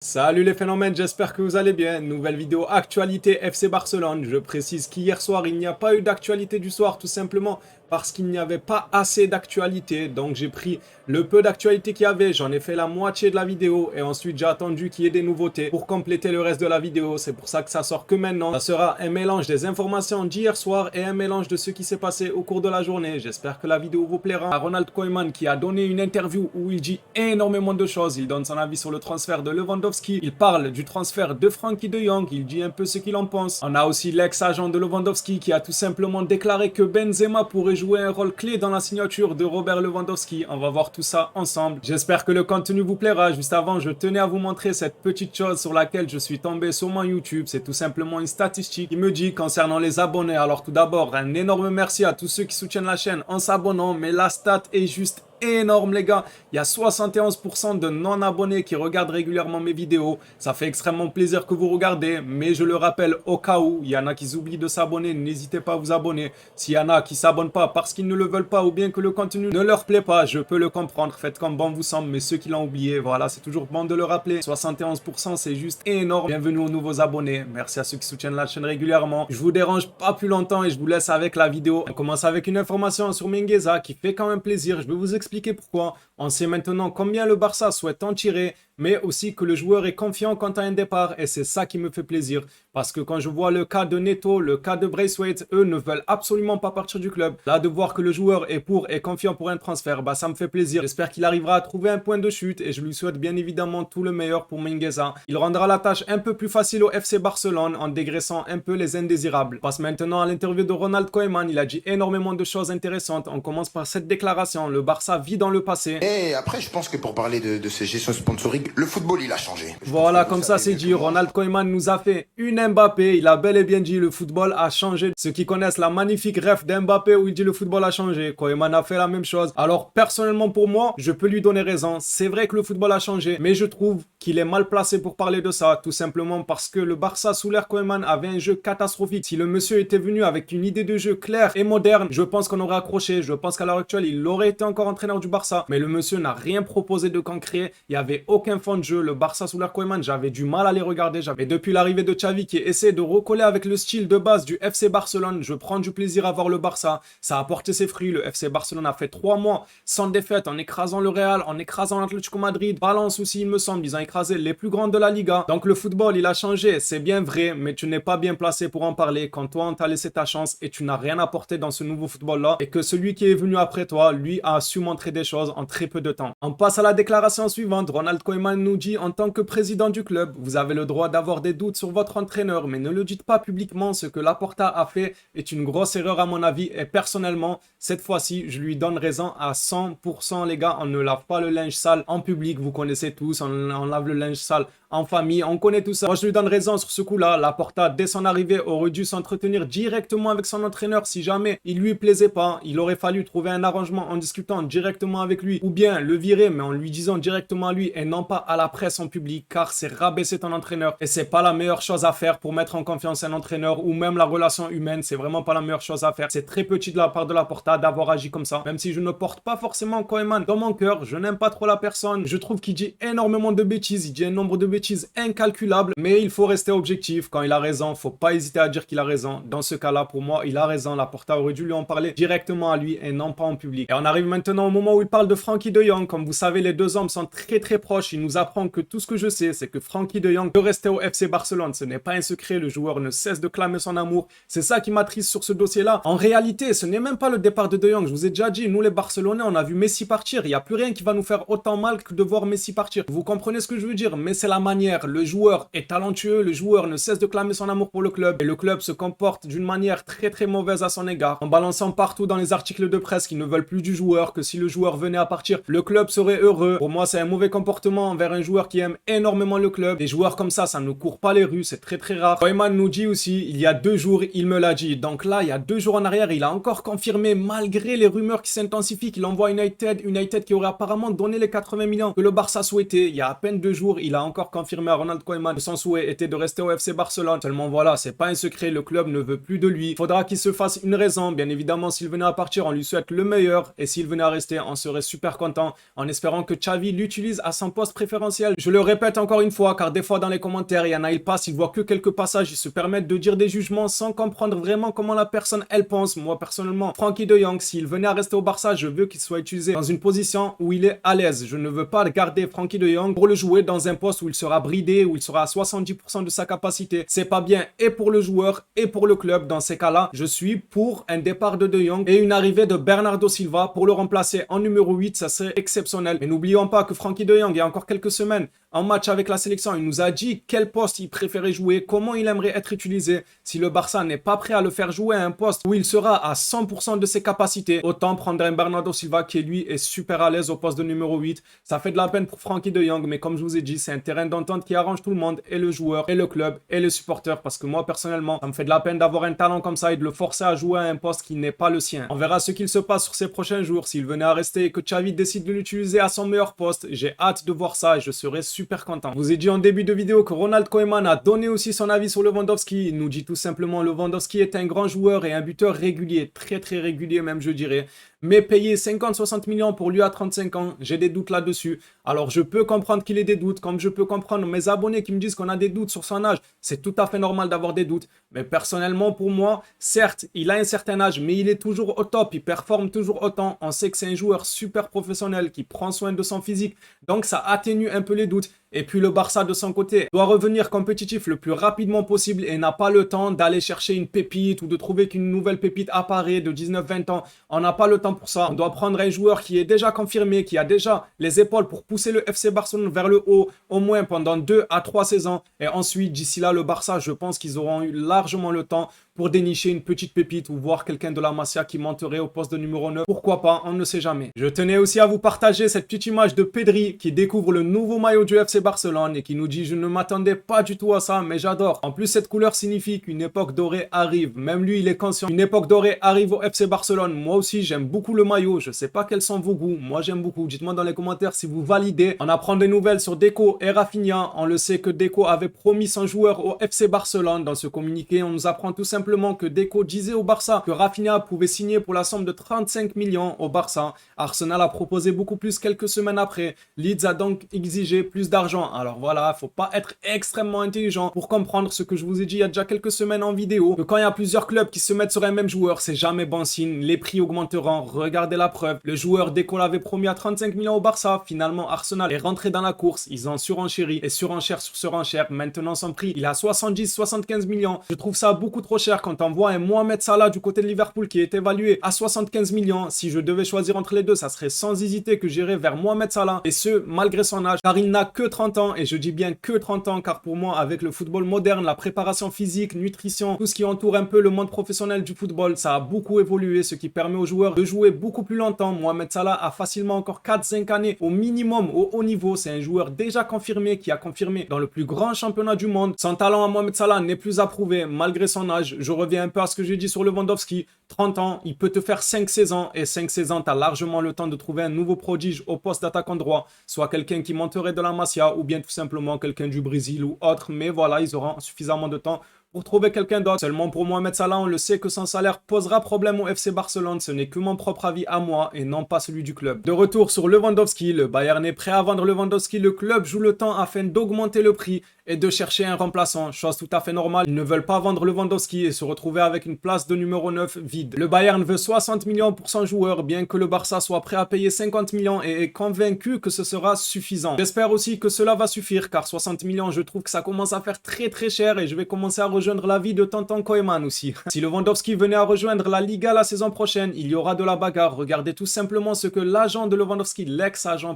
Salut les phénomènes, j'espère que vous allez bien. Nouvelle vidéo actualité FC Barcelone. Je précise qu'hier soir, il n'y a pas eu d'actualité du soir, tout simplement parce qu'il n'y avait pas assez d'actualité. Donc j'ai pris le peu d'actualité qu'il y avait, j'en ai fait la moitié de la vidéo et ensuite j'ai attendu qu'il y ait des nouveautés pour compléter le reste de la vidéo. C'est pour ça que ça sort que maintenant. Ça sera un mélange des informations d'hier soir et un mélange de ce qui s'est passé au cours de la journée. J'espère que la vidéo vous plaira. Ronald Koeman qui a donné une interview où il dit énormément de choses. Il donne son avis sur le transfert de Lewandowski. Il parle du transfert de Frenkie de Jong. Il dit un peu ce qu'il en pense. On a aussi l'ex-agent de Lewandowski qui a tout simplement déclaré que Benzema pourrait jouer un rôle clé dans la signature de Robert Lewandowski. On va voir tout ça ensemble. J'espère que le contenu vous plaira. Juste avant, je tenais à vous montrer cette petite chose sur laquelle je suis tombé sur mon YouTube. C'est tout simplement une statistique qui me dit concernant les abonnés. Alors tout d'abord, un énorme merci à tous ceux qui soutiennent la chaîne en s'abonnant. Mais la stat est juste énorme les gars, il y a 71% de non-abonnés qui regardent régulièrement mes vidéos, ça fait extrêmement plaisir que vous regardez, mais je le rappelle au cas où, il y en a qui oublient de s'abonner, n'hésitez pas à vous abonner, s'il y en a qui s'abonnent pas parce qu'ils ne le veulent pas ou bien que le contenu ne leur plaît pas, je peux le comprendre, faites comme bon vous semble, mais ceux qui l'ont oublié, voilà, c'est toujours bon de le rappeler, 71% c'est juste énorme, bienvenue aux nouveaux abonnés, merci à ceux qui soutiennent la chaîne régulièrement, je vous dérange pas plus longtemps et je vous laisse avec la vidéo, on commence avec une information sur Mingueza qui fait quand même plaisir, je vais vous expliquer pourquoi. On sait maintenant combien le Barça souhaite en tirer, mais aussi que le joueur est confiant quant à un départ, et c'est ça qui me fait plaisir. Parce que quand je vois le cas de Neto, le cas de Braithwaite, eux ne veulent absolument pas partir du club. Là, de voir que le joueur est confiant pour un transfert, bah ça me fait plaisir. J'espère qu'il arrivera à trouver un point de chute, et je lui souhaite bien évidemment tout le meilleur pour Mingueza. Il rendra la tâche un peu plus facile au FC Barcelone en dégraissant un peu les indésirables. On passe maintenant à l'interview de Ronald Koeman, il a dit énormément de choses intéressantes. On commence par cette déclaration, le Barça vit dans le passé. Et après, je pense que pour parler de ces gestions sponsoring, le football, il a changé. Voilà, comme ça c'est dit. Ronald Koeman nous a fait une Mbappé. Il a bel et bien dit le football a changé. Ceux qui connaissent la magnifique ref d'Mbappé où il dit le football a changé. Koeman a fait la même chose. Alors personnellement pour moi, je peux lui donner raison. C'est vrai que le football a changé, mais je trouve qu'il est mal placé pour parler de ça. Tout simplement parce que le Barça sous l'ère Koeman avait un jeu catastrophique. Si le monsieur était venu avec une idée de jeu claire et moderne, je pense qu'on aurait accroché. Je pense qu'à l'heure actuelle, il aurait été encore entraîneur du Barça. Mais le monsieur n'a rien proposé de concret. Il n'y avait aucun fond de jeu. Le Barça sous l'ère Koeman, j'avais du mal à les regarder. Et depuis l'arrivée de Xavi qui essaie de recoller avec le style de base du FC Barcelone, je prends du plaisir à voir le Barça. Ça a porté ses fruits. Le FC Barcelone a fait 3 mois sans défaite en écrasant le Real, en écrasant l'Atlético Madrid. Valence aussi, il me semble. Ils ont écrasé les plus grands de la Liga. Donc le football, il a changé. C'est bien vrai, mais tu n'es pas bien placé pour en parler quand toi, on t'a laissé ta chance et tu n'as rien apporté dans ce nouveau football-là. Et que celui qui est venu après toi, lui, a su montrer des choses en très peu de temps. On passe à la déclaration suivante. Ronald Koeman nous dit en tant que président du club, vous avez le droit d'avoir des doutes sur votre entraîneur, mais ne le dites pas publiquement. Ce que Laporta a fait est une grosse erreur à mon avis et personnellement, cette fois-ci, je lui donne raison à 100% les gars. On ne lave pas le linge sale en public, vous connaissez tous, on lave le linge sale en famille, on connaît tout ça. Moi, je lui donne raison sur ce coup-là. Laporta, dès son arrivée, aurait dû s'entretenir directement avec son entraîneur. Si jamais il lui plaisait pas, il aurait fallu trouver un arrangement en discutant directement avec lui ou bien le virer, mais en lui disant directement à lui et non pas à la presse en public, car c'est rabaisser ton entraîneur et c'est pas la meilleure chose à faire pour mettre en confiance un entraîneur ou même la relation humaine. C'est vraiment pas la meilleure chose à faire. C'est très petit de la part de Laporta d'avoir agi comme ça. Même si je ne porte pas forcément Koeman dans mon cœur, je n'aime pas trop la personne. Je trouve qu'il dit énormément de bêtises. Il dit un nombre de bêtises incalculable, mais il faut rester objectif. Quand il a raison, faut pas hésiter à dire qu'il a raison. Dans ce cas-là, pour moi, il a raison. Laporta aurait dû lui en parler directement à lui et non pas en public. Et on arrive maintenant au moment où il parle de Frenkie de Jong. Comme vous savez, les deux hommes sont très proches. Il nous apprend que tout ce que je sais, c'est que Frenkie de Jong peut rester au FC Barcelone. Ce n'est pas un secret. Le joueur ne cesse de clamer son amour. C'est ça qui m'attriste sur ce dossier-là. En réalité, ce n'est même pas le départ de Jong. Je vous ai déjà dit, nous les Barcelonais, on a vu Messi partir. Il n'y a plus rien qui va nous faire autant mal que de voir Messi partir. Vous comprenez ce que je veux dire? Mais c'est la manière. Le joueur est talentueux, le joueur ne cesse de clamer son amour pour le club et le club se comporte d'une manière très mauvaise à son égard en balançant partout dans les articles de presse qu'ils ne veulent plus du joueur, que si le joueur venait à partir, le club serait heureux. Pour moi, c'est un mauvais comportement envers un joueur qui aime énormément le club. Des joueurs comme ça ne court pas les rues, c'est très rare. Koeman nous dit aussi, il y a 2 jours, il me l'a dit. Donc là, il y a 2 jours en arrière, il a encore confirmé, malgré les rumeurs qui s'intensifient, qu'il envoie United qui aurait apparemment donné les 80 millions que le Barça souhaitait. Il y a à peine 2 jours, il a encore confirmé à Ronald Koeman que son souhait était de rester au FC Barcelone. Seulement voilà, c'est pas un secret, le club ne veut plus de lui. Faudra qu'il se fasse une raison. Bien évidemment, s'il venait à partir, on lui souhaite le meilleur. Et s'il venait à rester, on serait super content en espérant que Xavi l'utilise à son poste préférentiel. Je le répète encore une fois, car des fois dans les commentaires, il y en a, ils passent, ils voient que quelques passages, ils se permettent de dire des jugements sans comprendre vraiment comment la personne, elle pense. Moi, personnellement, Frenkie de Jong, s'il venait à rester au Barça, je veux qu'il soit utilisé dans une position où il est à l'aise. Je ne veux pas garder Frenkie de Jong pour le jouer dans un poste où il sera bridé, où il sera à 70% de sa capacité. C'est pas bien et pour le joueur et pour le club. Dans ces cas-là, je suis pour un départ de Jong et une arrivée de Bernardo Silva pour le remplacer en numéro 8, ça serait exceptionnel. Mais n'oublions pas que Frenkie de Jong, il y a encore quelques semaines, en match avec la sélection, il nous a dit quel poste il préférait jouer, comment il aimerait être utilisé. Si le Barça n'est pas prêt à le faire jouer à un poste où il sera à 100% de ses capacités, autant prendre un Bernardo Silva qui lui est super à l'aise au poste de numéro 8. Ça fait de la peine pour Frenkie de Jong, mais comme je vous ai dit, c'est un terrain d'entente qui arrange tout le monde, et le joueur, et le club, et les supporters, parce que moi personnellement, ça me fait de la peine d'avoir un talent comme ça et de le forcer à jouer à un poste qui n'est pas le sien. On verra ce qu'il se passe sur ces prochains jours. S'il venait à rester et que Xavi décide de l'utiliser à son meilleur poste, j'ai hâte de voir ça et je serai super content. Je vous ai dit en début de vidéo que Ronald Koeman a donné aussi son avis sur Lewandowski. Il nous dit tout simplement: Lewandowski est un grand joueur et un buteur régulier, très très régulier même je dirais. Mais payer 50-60 millions pour lui à 35 ans, j'ai des doutes là-dessus. Alors je peux comprendre qu'il ait des doutes, comme je peux comprendre mes abonnés qui me disent qu'on a des doutes sur son âge. C'est tout à fait normal d'avoir des doutes. Mais personnellement pour moi, certes, il a un certain âge, mais il est toujours au top, il performe toujours autant. On sait que c'est un joueur super professionnel qui prend soin de son physique. Donc ça atténue un peu les doutes. Et puis le Barça de son côté doit revenir compétitif le plus rapidement possible et n'a pas le temps d'aller chercher une pépite ou de trouver qu'une nouvelle pépite apparaît de 19-20 ans. On n'a pas le temps pour ça. On doit prendre un joueur qui est déjà confirmé, qui a déjà les épaules pour pousser le FC Barcelone vers le haut au moins pendant 2 à 3 saisons. Et ensuite, d'ici là, le Barça, je pense qu'ils auront eu largement le temps pour dénicher une petite pépite ou voir quelqu'un de la Masia qui monterait au poste de numéro 9. Pourquoi pas, on ne sait jamais. Je tenais aussi à vous partager cette petite image de Pedri qui découvre le nouveau maillot du FC Barcelone et qui nous dit: je ne m'attendais pas du tout à ça, mais j'adore. En plus, cette couleur signifie qu'une époque dorée arrive. Même lui, il est conscient. Une époque dorée arrive au FC Barcelone. Moi aussi, j'aime beaucoup le maillot. Je sais pas quels sont vos goûts. Moi, j'aime beaucoup. Dites-moi dans les commentaires si vous validez. On apprend des nouvelles sur Deco et Rafinha. On le sait que Deco avait promis son joueur au FC Barcelone. Dans ce communiqué, on nous apprend tout simplement que Deco disait au Barça que Rafinha pouvait signer pour la somme de 35 millions au Barça. Arsenal a proposé beaucoup plus quelques semaines après. Leeds a donc exigé plus d'argent. Alors voilà, faut pas être extrêmement intelligent pour comprendre ce que je vous ai dit il y a déjà quelques semaines en vidéo, que quand il y a plusieurs clubs qui se mettent sur un même joueur, c'est jamais bon signe. Les prix augmenteront. Regardez la preuve. Le joueur Deco l'avait promis à 35 millions au Barça. Finalement, Arsenal est rentré dans la course. Ils ont surenchéri et surenchère sur surenchère. Maintenant, son prix, il a 70-75 millions. Je trouve ça beaucoup trop cher quand on voit un Mohamed Salah du côté de Liverpool qui est évalué à 75 millions. Si je devais choisir entre les deux, ça serait sans hésiter que j'irais vers Mohamed Salah. Et ce, malgré son âge, car il n'a que 30 ans. Et je dis bien que 30 ans, car pour moi, avec le football moderne, la préparation physique, nutrition, tout ce qui entoure un peu le monde professionnel du football, ça a beaucoup évolué, ce qui permet aux joueurs de jouer beaucoup plus longtemps. Mohamed Salah a facilement encore 4-5 années au minimum au haut niveau. C'est un joueur déjà confirmé, qui a confirmé dans le plus grand championnat du monde. Son talent à Mohamed Salah n'est plus à prouver, malgré son âge. Je reviens un peu à ce que j'ai dit sur Lewandowski. 30 ans, il peut te faire 5 saisons, et 5 saisons, tu as largement le temps de trouver un nouveau prodige au poste d'attaquant droit, soit quelqu'un qui monterait de la Masia, ou bien tout simplement quelqu'un du Brésil ou autre, mais voilà, ils auront suffisamment de temps pour trouver quelqu'un d'autre. Seulement pour Mohamed Salah, on le sait que son salaire posera problème au FC Barcelone. Ce n'est que mon propre avis à moi et non pas celui du club. De retour sur Lewandowski, le Bayern est prêt à vendre Lewandowski. Le club joue le temps afin d'augmenter le prix et de chercher un remplaçant, chose tout à fait normale. Ils ne veulent pas vendre Lewandowski et se retrouver avec une place de numéro 9 vide. Le Bayern veut 60 millions pour son joueur, bien que le Barça soit prêt à payer 50 millions et est convaincu que ce sera suffisant. J'espère aussi que cela va suffire, car 60 millions, je trouve que ça commence à faire très très cher et je vais commencer à rejoindre l'avis de tonton Koeman aussi. Si Lewandowski venait à rejoindre la Liga la saison prochaine, il y aura de la bagarre. Regardez tout simplement ce que l'agent de Lewandowski, l'ex-agent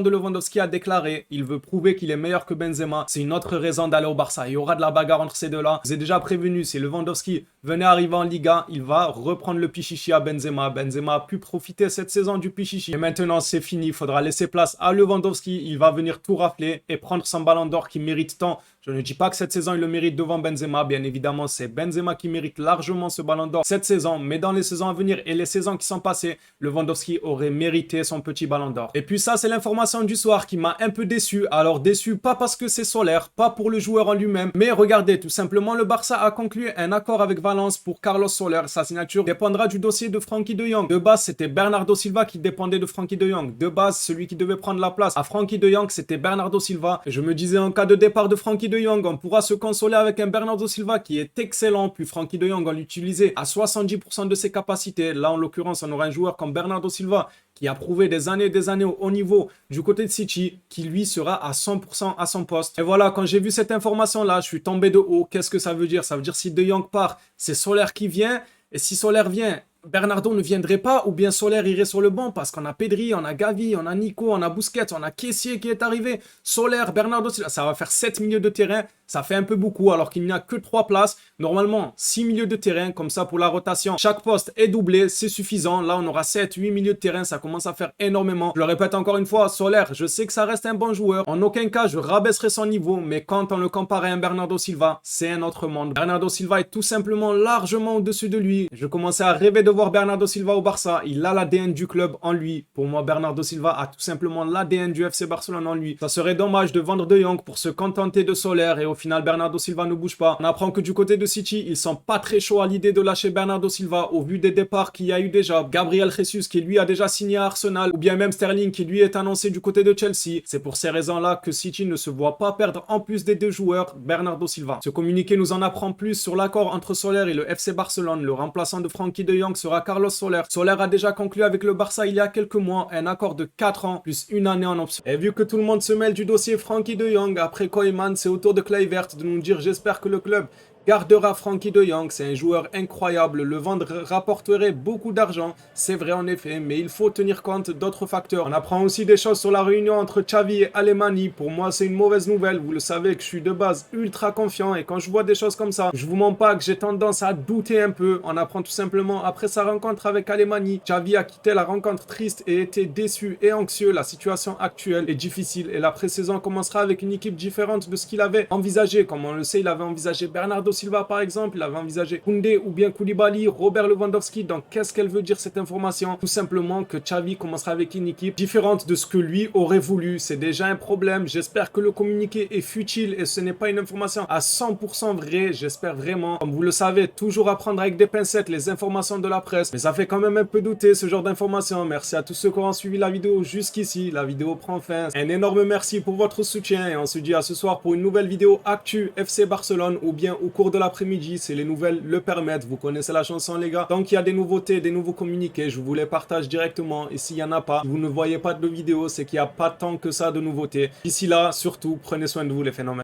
de Lewandowski a déclaré. Il veut prouver qu'il est meilleur que Benzema. C'est une autre raison d'aller au Barça. Il y aura de la bagarre entre ces deux-là. Je vous ai déjà prévenu, si Lewandowski venait arriver en Liga, il va reprendre le pichichi à Benzema. Benzema a pu profiter cette saison du pichichi. Et maintenant, c'est fini. Il faudra laisser place à Lewandowski. Il va venir tout rafler et prendre son ballon d'or qui mérite tant. Je ne dis pas que cette saison, il le mérite devant Benzema. Bien évidemment, c'est Benzema qui mérite largement ce ballon d'or cette saison. Mais dans les saisons à venir et les saisons qui sont passées, Lewandowski aurait mérité son petit ballon d'or. Et puis ça, c'est l'information du soir qui m'a un peu déçu. Alors déçu, pas parce que c'est solaire, pas pour le joueur en lui-même. Mais regardez, tout simplement, le Barça a conclu un accord avec Valère Valence pour Carlos Soler. Sa signature dépendra du dossier de Frenkie de Jong. De base, c'était Bernardo Silva qui dépendait de Frenkie de Jong. De base, celui qui devait prendre la place à Frenkie de Jong, c'était Bernardo Silva. Et je me disais, en cas de départ de Frenkie de Jong, on pourra se consoler avec un Bernardo Silva qui est excellent. Puis Frenkie de Jong, on l'utilisait à 70% de ses capacités. Là, en l'occurrence, on aura un joueur comme Bernardo Silva qui a prouvé des années au haut niveau du côté de City, qui lui sera à 100% à son poste. Et voilà, quand j'ai vu cette information-là, je suis tombé de haut. Qu'est-ce que ça veut dire? Ça veut dire si De Jong part, c'est Soler qui vient. Et si Soler vient, Bernardo ne viendrait pas, ou bien Soler irait sur le banc parce qu'on a Pedri, on a Gavi, on a Nico, on a Busquets, on a Kessié qui est arrivé. Soler, Bernardo, ça va faire 7 milieux de terrain. Ça fait un peu beaucoup alors qu'il n'y a que 3 places. Normalement, 6 milieux de terrain, comme ça pour la rotation. Chaque poste est doublé, c'est suffisant. Là, on aura 7, 8 milieux de terrain, ça commence à faire énormément. Je le répète encore une fois, Soler, je sais que ça reste un bon joueur. En aucun cas, je rabaisserai son niveau, mais quand on le compare à un Bernardo Silva, c'est un autre monde. Bernardo Silva est tout simplement largement au-dessus de lui. Je commençais à rêver de voir Bernardo Silva au Barça. Il a l'ADN du club en lui. Pour moi, Bernardo Silva a tout simplement l'ADN du FC Barcelone en lui. Ça serait dommage de vendre De Jong pour se contenter de Soler et au final, Bernardo Silva ne bouge pas. On apprend que du côté de City, ils sont pas très chauds à l'idée de lâcher Bernardo Silva au vu des départs qu'il y a eu déjà. Gabriel Jesus qui lui a déjà signé à Arsenal ou bien même Sterling qui lui est annoncé du côté de Chelsea. C'est pour ces raisons-là que City ne se voit pas perdre en plus des deux joueurs Bernardo Silva. Ce communiqué nous en apprend plus sur l'accord entre Soler et le FC Barcelone. Le remplaçant de Frenkie de Jong sera Carlos Soler. Soler a déjà conclu avec le Barça il y a quelques mois un accord de 4 ans plus 1 année en option. Et vu que tout le monde se mêle du dossier Frenkie de Jong, après Koeman, c'est au tour de Kluivert de nous dire j'espère que le club gardera Frenkie de Jong, c'est un joueur incroyable, le vendre rapporterait beaucoup d'argent, c'est vrai en effet, mais il faut tenir compte d'autres facteurs. On apprend aussi des choses sur la réunion entre Xavi et Alemany. Pour moi c'est une mauvaise nouvelle, vous le savez que je suis de base ultra confiant et quand je vois des choses comme ça, je vous mens pas que j'ai tendance à douter un peu. On apprend tout simplement après sa rencontre avec Alemany, Xavi a quitté la rencontre triste et était déçu et anxieux. La situation actuelle est difficile et la pré-saison commencera avec une équipe différente de ce qu'il avait envisagé. Comme on le sait, il avait envisagé Bernardo Silva par exemple, il avait envisagé Koundé ou bien Koulibaly, Robert Lewandowski. Donc qu'est-ce qu'elle veut dire cette information? Tout simplement que Xavi commencera avec une équipe différente de ce que lui aurait voulu. C'est déjà un problème. J'espère que le communiqué est futile et ce n'est pas une information à 100% vraie. J'espère vraiment. Comme vous le savez, toujours à prendre avec des pincettes les informations de la presse. Mais ça fait quand même un peu douter ce genre d'informations. Merci à tous ceux qui ont suivi la vidéo jusqu'ici. La vidéo prend fin. Un énorme merci pour votre soutien et on se dit à ce soir pour une nouvelle vidéo actu FC Barcelone ou bien au cours de l'après-midi si les nouvelles le permettent. Vous connaissez la chanson les gars. Donc il y a des nouveautés, des nouveaux communiqués, je vous les partage directement et s'il n'y en a pas, si vous ne voyez pas de vidéo, c'est qu'il n'y a pas tant que ça de nouveautés. D'ici là, surtout, prenez soin de vous les phénomènes.